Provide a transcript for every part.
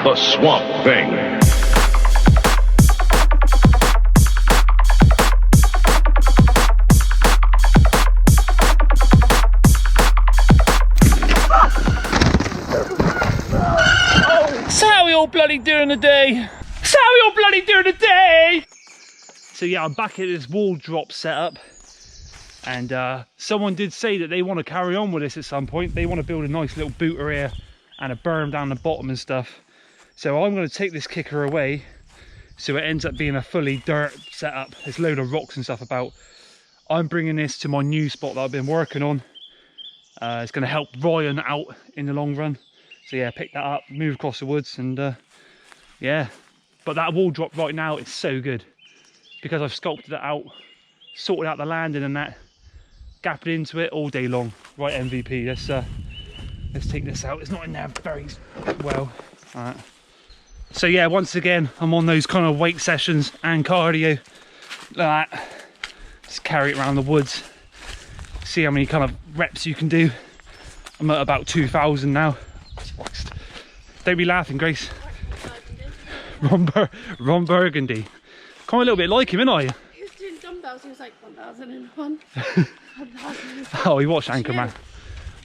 The Swamp Thing. So how are we all bloody doing today? So how are we all bloody doing today? So yeah, I'm back at this wall drop setup, and someone did say that they want to carry on with this at some point. They want to build a nice little booter here and a berm down the bottom and stuff. So I'm going to take this kicker away, so it ends up being a fully dirt setup. There's a load of rocks and stuff about. I'm bringing this to my new spot that I've been working on. It's going to help Ryan out in the long run. So yeah, pick that up, move across the woods, and yeah. But that wall drop right now is so good because I've sculpted it out, sorted out the landing and that, gapped into it all day long. Right, MVP. Let's take this out. It's not in there very well. All right. So yeah, once again, I'm on those kind of weight sessions and cardio. Like that. Just carry it around the woods. See how many kind of reps you can do. I'm at about 2,000 now. Don't be laughing, Grace. Ron Burgundy. Kind of a little bit like him, isn't I? He was doing dumbbells, he was like 1,001. Oh, we watched Anchorman.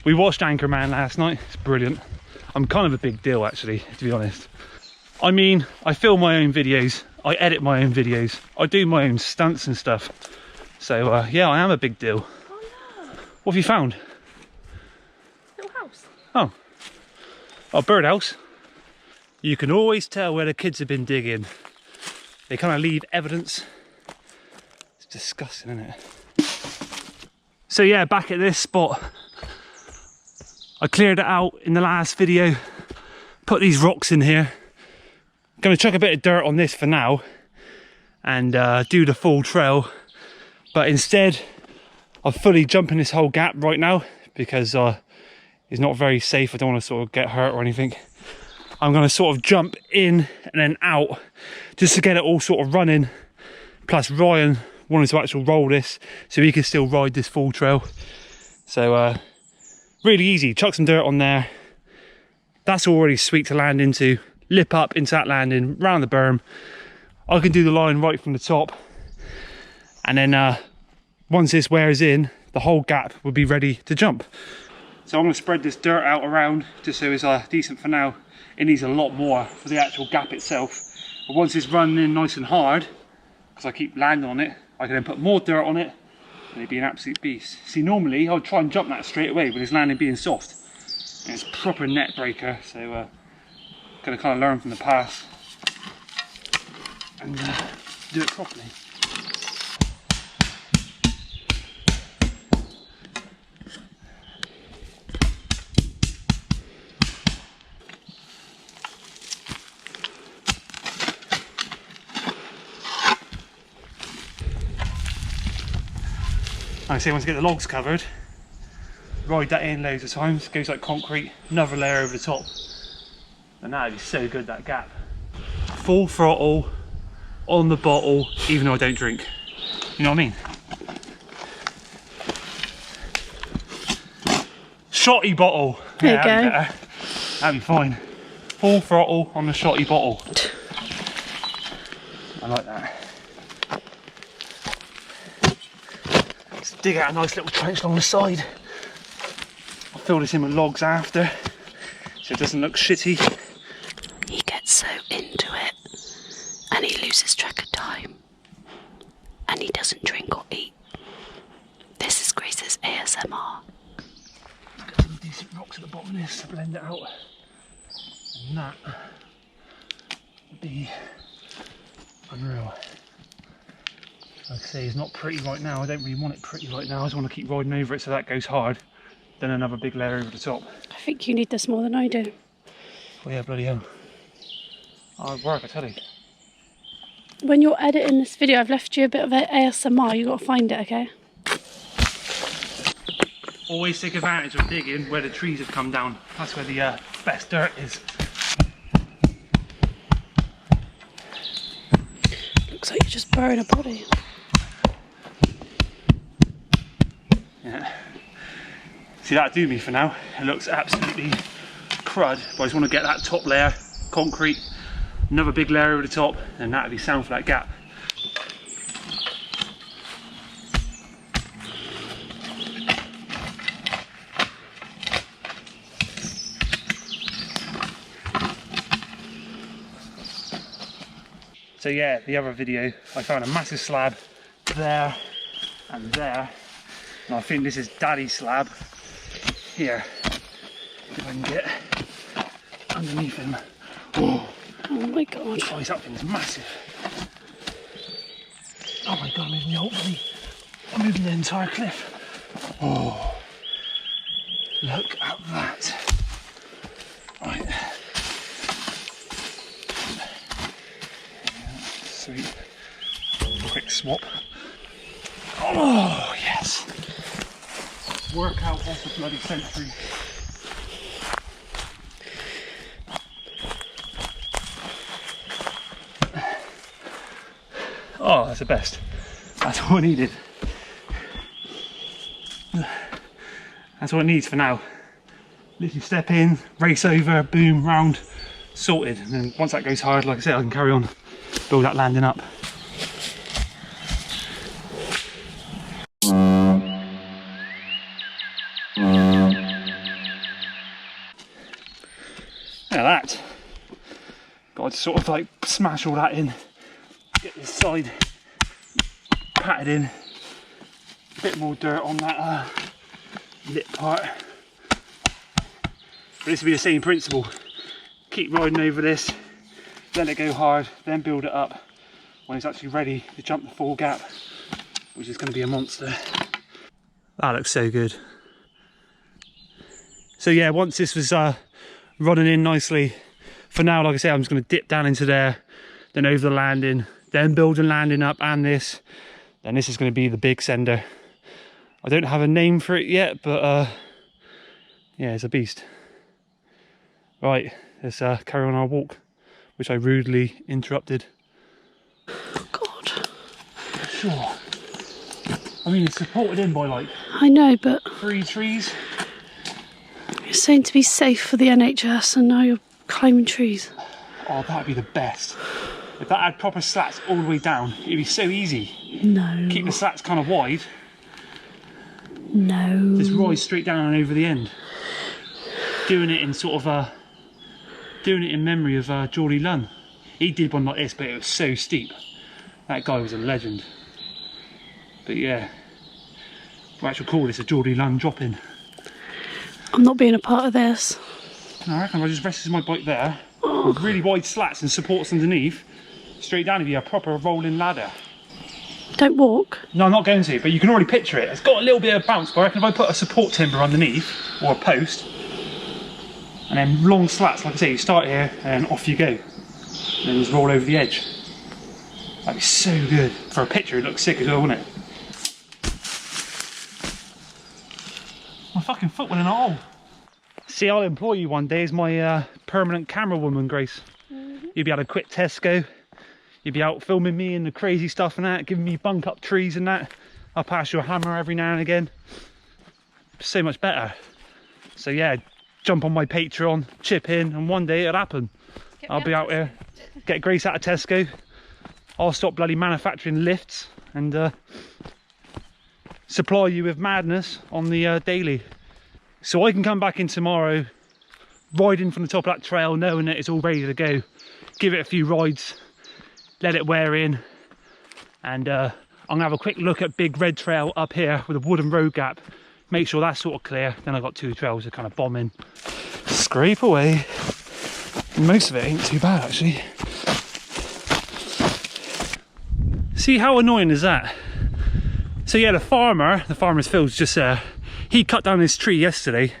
We watched Anchorman last night. It's brilliant. I'm kind of a big deal, actually, to be honest. I mean, I film my own videos. I edit my own videos. I do my own stunts and stuff. So, yeah, I am a big deal. Oh no! What have you found? Little house. Oh. Oh, birdhouse. You can always tell where the kids have been digging. They kind of leave evidence. It's disgusting, isn't it? So yeah, back at this spot. I cleared it out in the last video. Put these rocks in here. Gonna chuck a bit of dirt on this for now. And do the full trail. But instead, I'm fully jumping this whole gap right now. Because it's not very safe. I don't want to sort of get hurt or anything. I'm going to sort of jump in and then out just to get it all sort of running. Plus Ryan wanted to actually roll this so he can still ride this full trail. So really easy. Chuck some dirt on there. That's already sweet to land into. Lip up into that landing, round the berm. I can do the line right from the top. And then once this wears in, the whole gap will be ready to jump. So I'm going to spread this dirt out around just so it's decent for now. It needs a lot more for the actual gap itself. But once it's running in nice and hard, because I keep landing on it, I can then put more dirt on it and it'd be an absolute beast. See, normally I would try and jump that straight away with this landing being soft. And it's proper net breaker, so going to kind of learn from the past and do it properly. Like I say, once you get the logs covered, ride that in loads of times, goes like concrete, another layer over the top. And that'd be so good, that gap. Full throttle, on the bottle, even though I don't drink. You know what I mean? Shotty bottle. There you go. That'd be fine. Full throttle on the shotty bottle. I like that. Dig out a nice little trench along the side. I'll fill this in with logs after so it doesn't look shitty. He gets so into it and he loses track of time and he doesn't drink or eat. This is Grace's ASMR. Let's get some decent rocks at the bottom of this to blend it out. And that would be unreal. Like I say, it's not pretty right now. I don't really want it pretty right now. I just want to keep riding over it so that goes hard. Then another big layer over the top. I think you need this more than I do. Oh yeah, bloody hell. Hard work, I tell you. When you're editing this video, I've left you a bit of ASMR. You've got to find it, okay? Always take advantage of digging where the trees have come down. That's where the best dirt is. Looks like you're just burying a body. Yeah. See, that'll do me for now. It looks absolutely crud, but I just want to get that top layer concrete, another big layer over the top, and that'll be sound for that gap. So yeah, the other video, I found a massive slab there and there, and I think this is Daddy's slab here. If I can get underneath him. Oh, oh my god. Oh, his that thing's massive. Oh my god, I'm moving the whole body. I'm moving the entire cliff. Oh, look at that. Right. Sweet. Quick swap. Oh, yes. Workout off the bloody century. Oh, that's the best. That's all I needed. That's all it needs for now. Literally step in, race over, boom, round, sorted. And then once that goes hard, like I said, I can carry on, build that landing up. Now that, got to sort of like smash all that in, get this side patted in, a bit more dirt on that lip part. But this will be the same principle. Keep riding over this, let it go hard, then build it up when it's actually ready to jump the full gap, which is going to be a monster. That looks so good. So yeah, once this was running in nicely, for now, like I said, I'm just going to dip down into there, then over the landing, then build a landing up, and this. Then this is going to be the big sender. I don't have a name for it yet, but yeah, it's a beast. Right, let's carry on our walk, which I rudely interrupted. Oh god. Sure. I mean, it's supported in by like... I know, but... 3 trees. You're saying to be safe for the NHS and now you're climbing trees. Oh, that'd be the best. If that had proper slats all the way down, it'd be so easy. No. Keep the slats kind of wide. No. Just rise straight down and over the end. Doing it in sort of doing it in memory of Geordie Lunn. He did one like this, but it was so steep. That guy was a legend. But yeah, we'll actually call this a Geordie Lunn drop-in. I'm not being a part of this. I reckon if I just rested my bike there, with really wide slats and supports underneath, straight down, it'd be a proper rolling ladder. Don't walk. No, I'm not going to, but you can already picture it. It's got a little bit of bounce, but I reckon if I put a support timber underneath, or a post, and then long slats, like I say, you start here and off you go. And then just roll over the edge. That'd be so good. For a picture, it looks sick as well, wouldn't it? My fucking foot went in a hole. See, I'll employ you one day as my permanent camera woman, Grace. You'll be able to quit Tesco. You'll be out filming me and the crazy stuff and that, giving me bunk up trees and that. I'll pass you a hammer every now and again. So much better. So yeah, jump on my Patreon, chip in, and one day it'll happen. I'll be out here, get Grace out of Tesco. I'll stop bloody manufacturing lifts and supply you with madness on the daily. So I can come back in tomorrow, ride in from the top of that trail knowing that it's all ready to go. Give it a few rides, let it wear in, and I'm gonna have a quick look at Big Red Trail up here with a wooden road gap. Make sure that's sort of clear. Then I've got 2 trails to kind of bomb in. Scrape away. Most of it ain't too bad actually. See how annoying is that? So yeah, the farmer's field's just there. He cut down his tree yesterday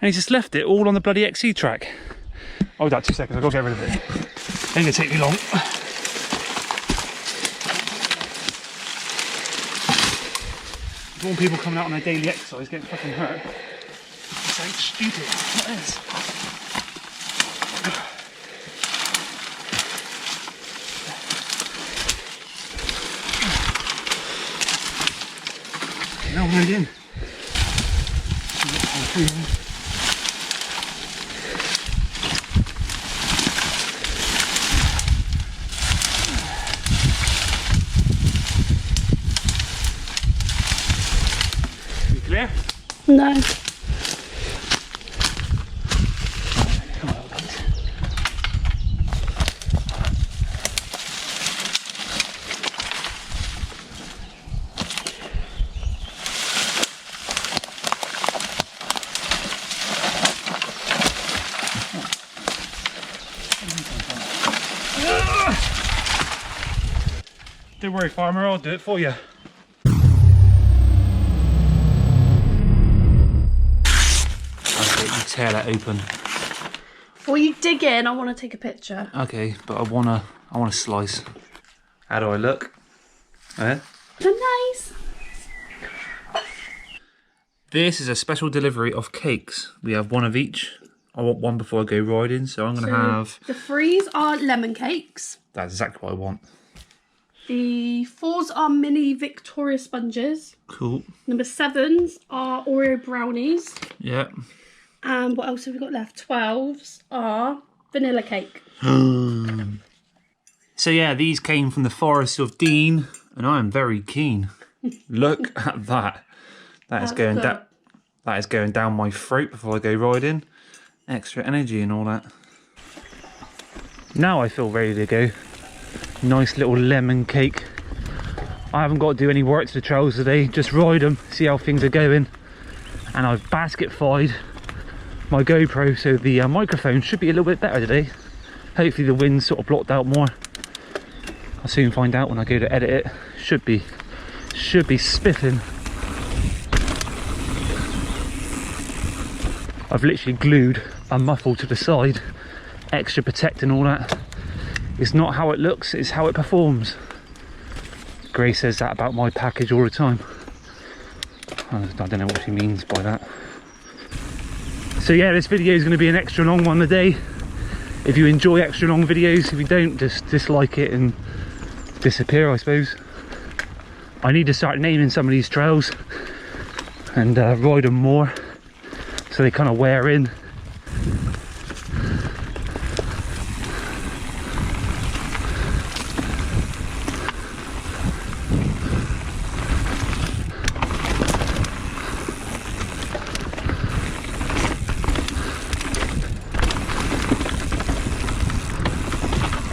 and he just left it all on the bloody XC track. Hold that 2 seconds, I've got to get rid of it. Ain't gonna take me long. I want people coming out on their daily exercise getting fucking hurt. It's like stupid. What is? Now I'm right in. No. Don't worry, farmer, I'll do it for you. Okay, you tear that open. Well, you dig in, I want to take a picture. Okay, but I wanna slice. How do I look? Eh? Nice. This is a special delivery of cakes. We have one of each. I want one before I go riding, so I'm gonna have... The 3s are lemon cakes. That's exactly what I want. The 4s are mini Victoria sponges. Cool. Number 7s are Oreo brownies. Yeah. And what else have we got left? 12s are vanilla cake. So yeah, these came from the Forest of Dean, and I am very keen. Look at that. That is going down. That is going down my throat before I go riding. Extra energy and all that. Now I feel ready to go. Nice little lemon cake. I haven't got to do any work to the trails today, just ride them, see how things are going. And I've basket-fied my GoPro, so the microphone should be a little bit better today. Hopefully the wind's sort of blocked out more. I'll soon find out when I go to edit it. Should be spiffing. I've literally glued a muffle to the side, extra protecting all that. It's not how it looks, it's how it performs. Grace says that about my package all the time. I don't know what she means by that. So yeah, this video is going to be an extra long one today. If you enjoy extra long videos, if you don't, just dislike it and disappear, I suppose. I need to start naming some of these trails and ride them more so they kind of wear in.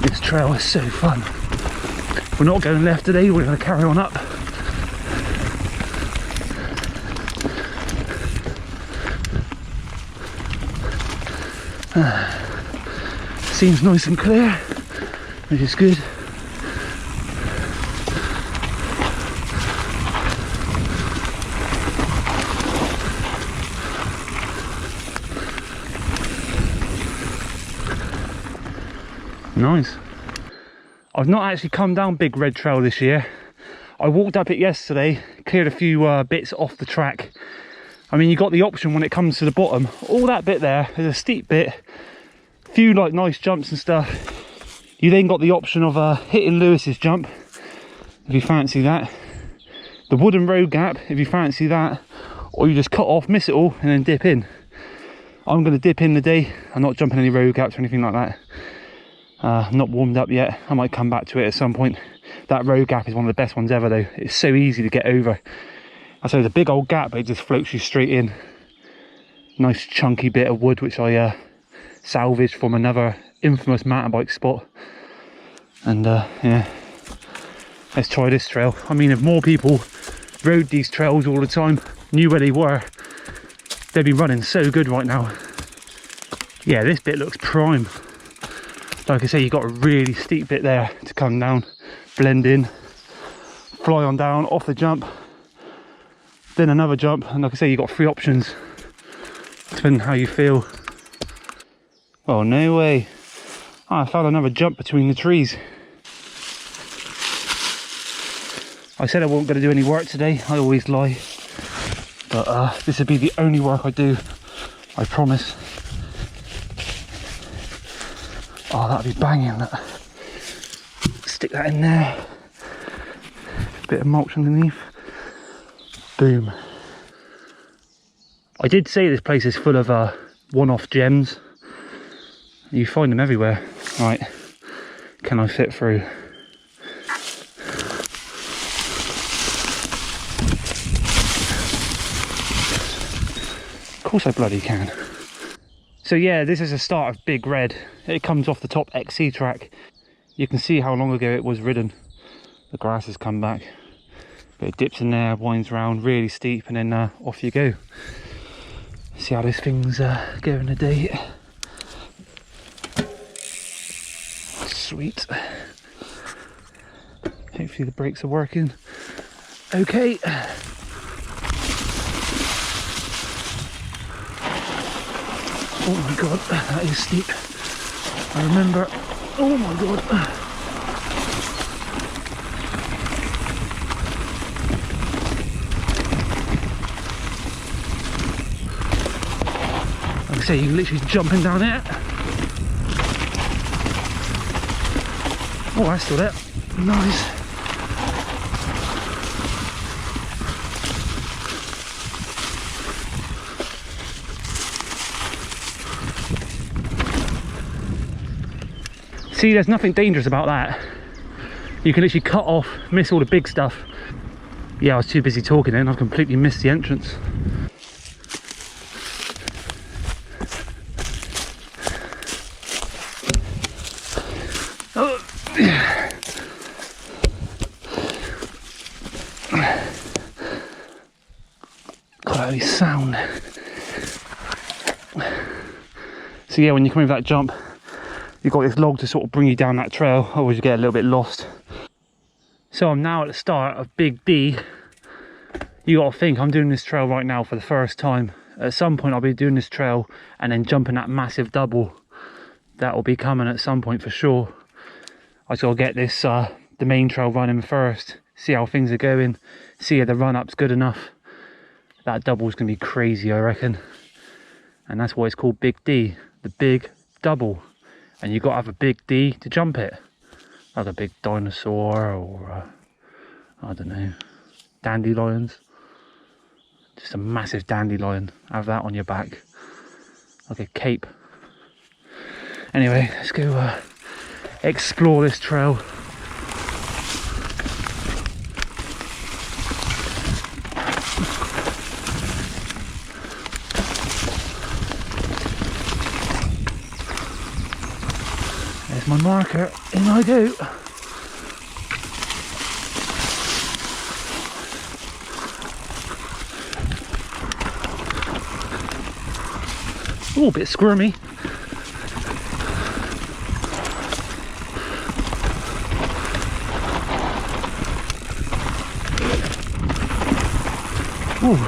This trail is so fun. We're not going left today, we're going to carry on up. Seems nice and clear, which is good. Nice. I've not actually come down Big Red Trail this year. I walked up it yesterday, cleared a few bits off the track. I mean, you got the option when it comes to the bottom. All that bit there is a steep bit, few like nice jumps and stuff. You then got the option of hitting Lewis's jump, if you fancy that. The wooden road gap, if you fancy that. Or you just cut off, miss it all, and then dip in. I'm going to dip in today. I'm not jumping any road gaps or anything like that. I'm not warmed up yet. I might come back to it at some point. That road gap is one of the best ones ever though. It's so easy to get over. I say the big old gap, but it just floats you straight in. Nice chunky bit of wood which I salvaged from another infamous mountain bike spot. And yeah, let's try this trail. I mean, if more people rode these trails all the time, knew where they were, they'd be running so good right now. Yeah, this bit looks prime. Like I say, you've got a really steep bit there to come down, blend in, fly on down, off the jump, then another jump, and like I say, you've got 3 options, depending on how you feel. Oh, no way. Oh, I found another jump between the trees. I said I wasn't going to do any work today, I always lie. But this would be the only work I do, I promise. Oh, that'd be banging. That. Stick that in there. Bit of mulch underneath. Boom. I did say this place is full of one-off gems. You find them everywhere. Right, can I fit through? course I bloody can. So yeah, this is the start of Big Red. It comes off the top XC track. You can see how long ago it was ridden. The grass has come back. But it dips in there, winds round, really steep, and then off you go. See how this thing's going today. Sweet. Hopefully the brakes are working. Okay. Oh my god, that is steep. I remember. Oh my god. Like I say, you can literally jumping down it. Oh, that's still there. Nice. See, there's nothing dangerous about that. You can literally cut off, miss all the big stuff. Yeah, I was too busy talking then, I've completely missed the entrance. Oh. God, that sound. So yeah, when you come over that jump, you've got this log to sort of bring you down that trail, otherwise you get a little bit lost. So I'm now at the start of Big D. You got to think, I'm doing this trail right now for the first time. At some point I'll be doing this trail and then jumping that massive double. That will be coming at some point for sure. I just got to get this, the main trail running first, see how things are going, see if the run up's good enough. That double's going to be crazy, I reckon. And that's why it's called Big D, the big double. And you've got to have a big D to jump it. Like a big dinosaur or, I don't know, dandelions. Just a massive dandelion. Have that on your back. Like a cape. Anyway, let's go explore this trail. There's my marker, in I go. Oh, a bit squirmy. Ooh.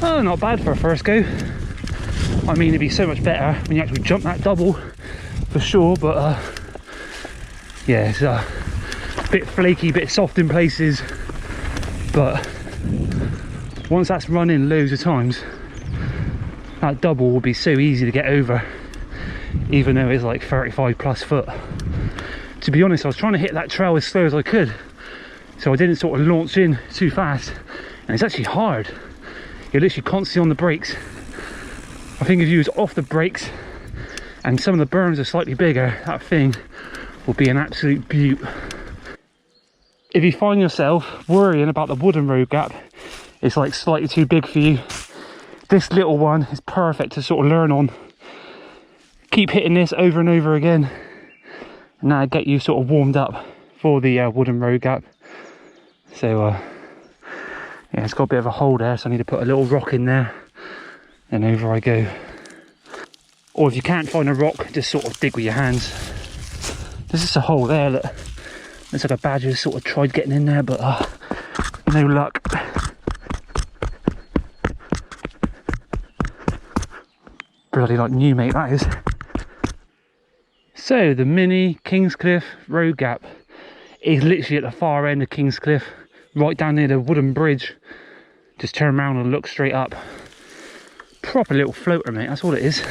Oh, not bad for a first go. I mean, it'd be so much better when you actually jump that double, for sure, but yeah, it's a bit flaky, bit soft in places, but once that's running loads of times, that double will be so easy to get over, even though it's like 35 plus foot. To be honest, I was trying to hit that trail as slow as I could, so I didn't sort of launch in too fast, and it's actually hard. You're literally constantly on the brakes. I think if you was off the brakes and some of the berms are slightly bigger, that thing will be an absolute beaut. If you find yourself worrying about the wooden road gap, it's like slightly too big for you, this little one is perfect to sort of learn on. Keep hitting this over and over again, and that'll get you sort of warmed up for the wooden road gap. So yeah, it's got a bit of a hole there, so I need to put a little rock in there, and over I go. Or if you can't find a rock, just sort of dig with your hands. There's just a hole there, look. Looks like a badger sort of tried getting in there, but no luck. Bloody like new, mate, that is. So the mini Kingscliff road gap is literally at the far end of Kingscliff, right down near the wooden bridge. Just turn around and look straight up. Proper little floater, mate, that's all it is.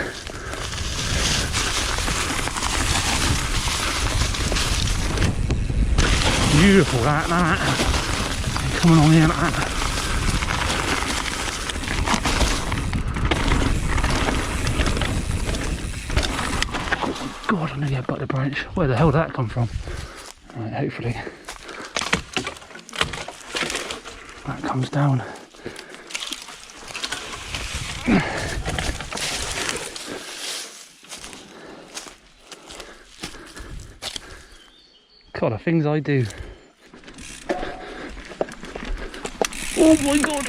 Beautiful, that. Coming on in, that. God, I nearly had butter branch. Where the hell did that come from? Right, hopefully that comes down. God, the things I do. Oh my God!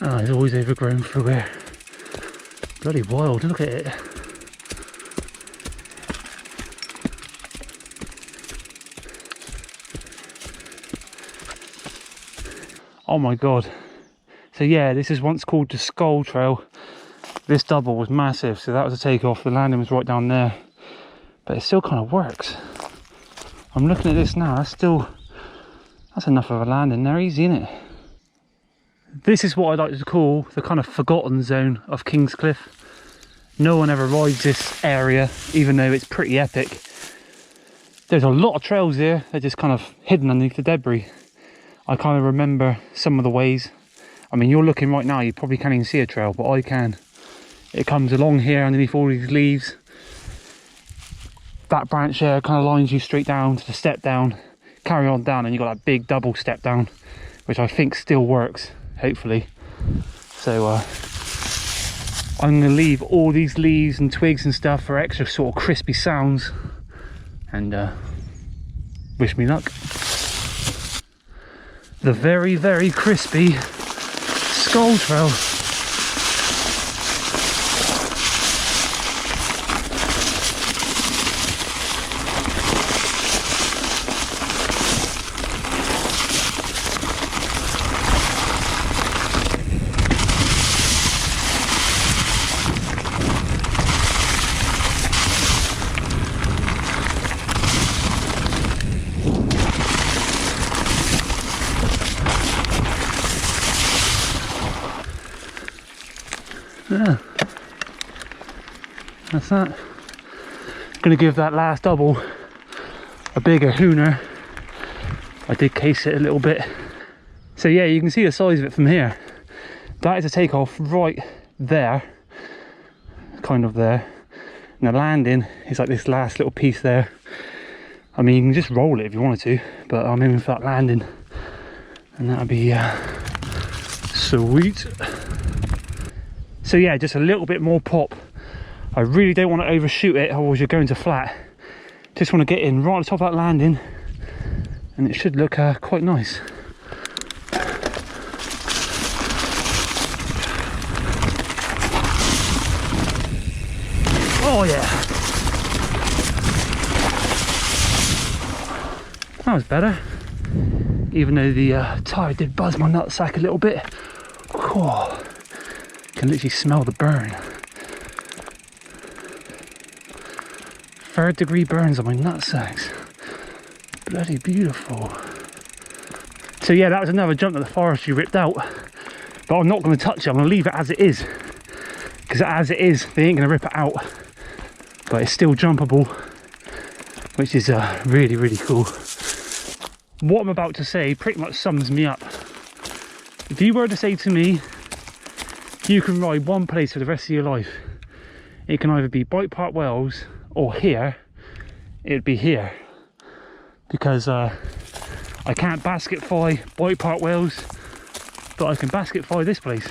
Ah, it's always overgrown through here. Bloody wild, look at it. Oh my God. So yeah, this is once called the Skull Trail. This double was massive, so that was a takeoff. The landing was right down there. But it still kind of works. I'm looking at this now, that's enough of a landing there, easy, isn't it? This is what I like to call the kind of forgotten zone of Kingscliff. No one ever rides this area, even though it's pretty epic. There's a lot of trails here, they're just kind of hidden underneath the debris. I kind of remember some of the ways. I mean, you're looking right now, you probably can't even see a trail, but I can. It comes along here underneath all these leaves. That branch there kind of lines you straight down to the step down. Carry on down and you've got that big double step down, which I think still works, hopefully. So I'm going to leave all these leaves and twigs and stuff for extra sort of crispy sounds. And wish me luck. The very, very crispy Skull Trail. Yeah, that's that. Gonna give that last double a bigger hooner. I did case it a little bit. So yeah, you can see the size of it from here. That is a takeoff right there, kind of there. And the landing is like this last little piece there. I mean, you can just roll it if you wanted to, but I'm aiming for that landing. And that'd be sweet. So yeah, just a little bit more pop. I really don't want to overshoot it, otherwise you're going to flat. Just want to get in right on top of that landing, and it should look quite nice. Oh yeah, that was better. Even though the tyre did buzz my nutsack a little bit. Oh. Can literally smell the burn. 3rd degree burns on my nutsacks. Bloody beautiful. So yeah, that was another jump that the forestry ripped out. But I'm not going to touch it, I'm going to leave it as it is. Because as it is, they ain't going to rip it out. But it's still jumpable, which is really, really cool. What I'm about to say pretty much sums me up. If you were to say to me, you can ride one place for the rest of your life, it can either be Bike Park Wells or here, it'd be here. Because I can't basket fly Bike Park Wells, but I can basket fly this place.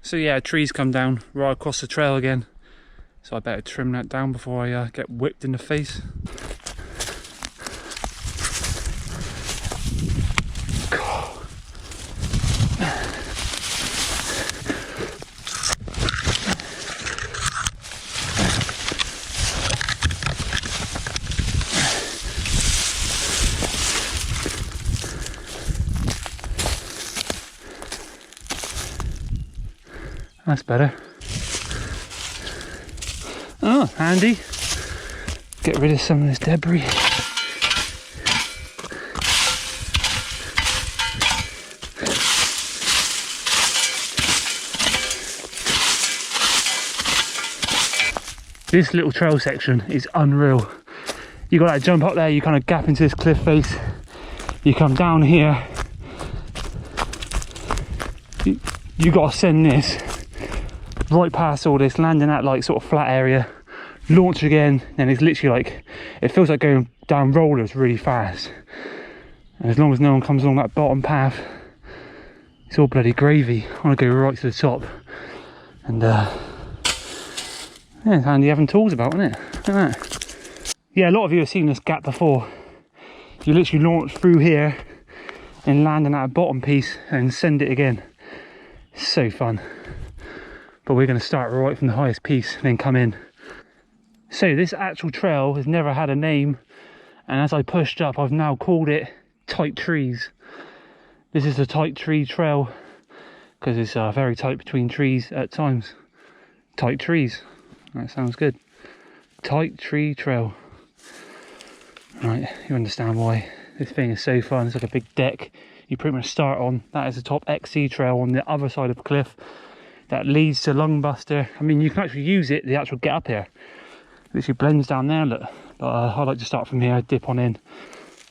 So yeah, trees come down right across the trail again, so I better trim that down before I get whipped in the face. That's better. Oh, handy. Get rid of some of this debris. This little trail section is unreal. You got that jump up there, you kind of gap into this cliff face, you come down here, you got to send this right past all this, land in that like sort of flat area, launch again, and it's literally like, it feels like going down rollers really fast. And as long as no one comes along that bottom path, it's all bloody gravy. I want to go right to the top. And yeah, it's handy having tools about, isn't it? Look at that. Yeah, a lot of you have seen this gap before. You literally launch through here and land on that bottom piece and send it again. It's so fun. But we're going to start right from the highest piece and then come in. So this actual trail has never had a name, and as I pushed up I've now called it Tight Trees. This is a tight tree trail because it's very tight between trees at times. Tight trees, that sounds good. Tight tree trail. Right, you understand why this thing is so fun. It's like a big deck you pretty much start on. That is the top XC trail on the other side of the cliff that leads to Lungbuster. I mean, you can actually use it, the actual get up here. It literally blends down there, look. But I like to start from here, dip on in.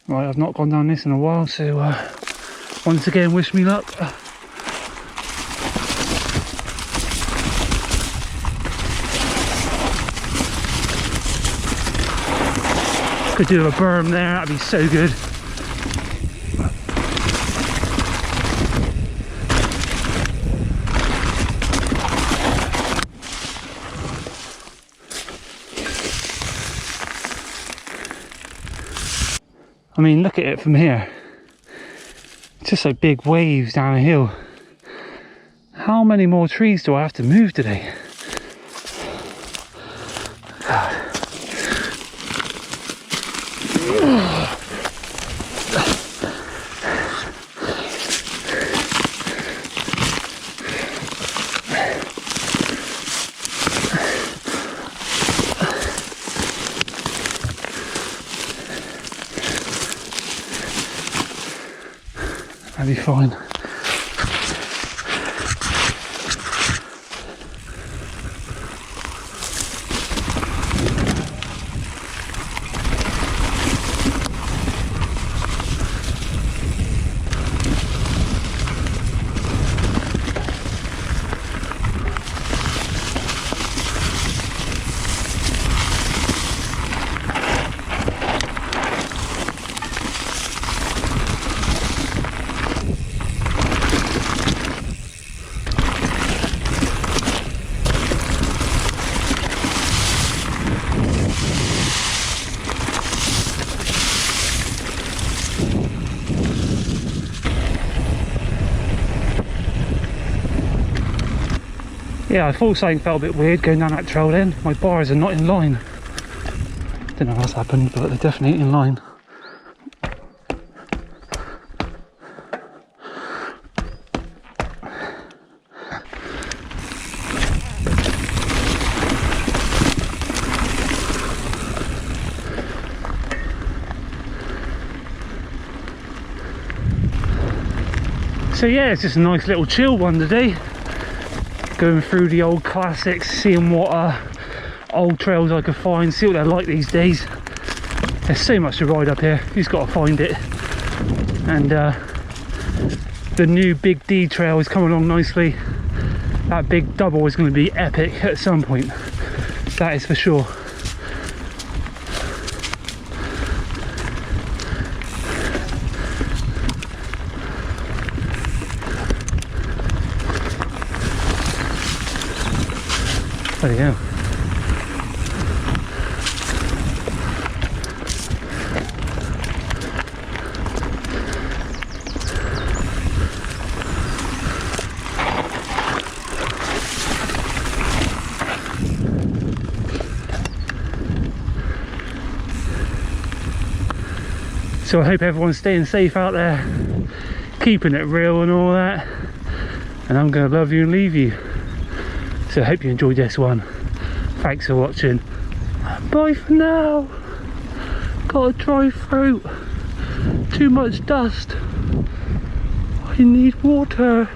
Right, I've not gone down this in a while, so once again, wish me luck. Could do a berm there, that'd be so good. I mean, look at it from here. It's just like big waves down a hill. How many more trees do I have to move today? God. That'd be fine. Yeah, I thought something felt a bit weird going down that trail then. My bars are not in line. Don't know what's happened, but they're definitely in line. So yeah, it's just a nice little chill one today. Going through the old classics, seeing what old trails I could find, see what they're like these days. There's so much to ride up here, you just got to find it. And the new Big D trail is coming along nicely. That big double is going to be epic at some point, that is for sure. Bloody hell. So I hope everyone's staying safe out there, keeping it real and all that. And I'm going to love you and leave you. So I hope you enjoyed this one. Thanks for watching. Bye for now. Got a dry throat. Too much dust. I need water.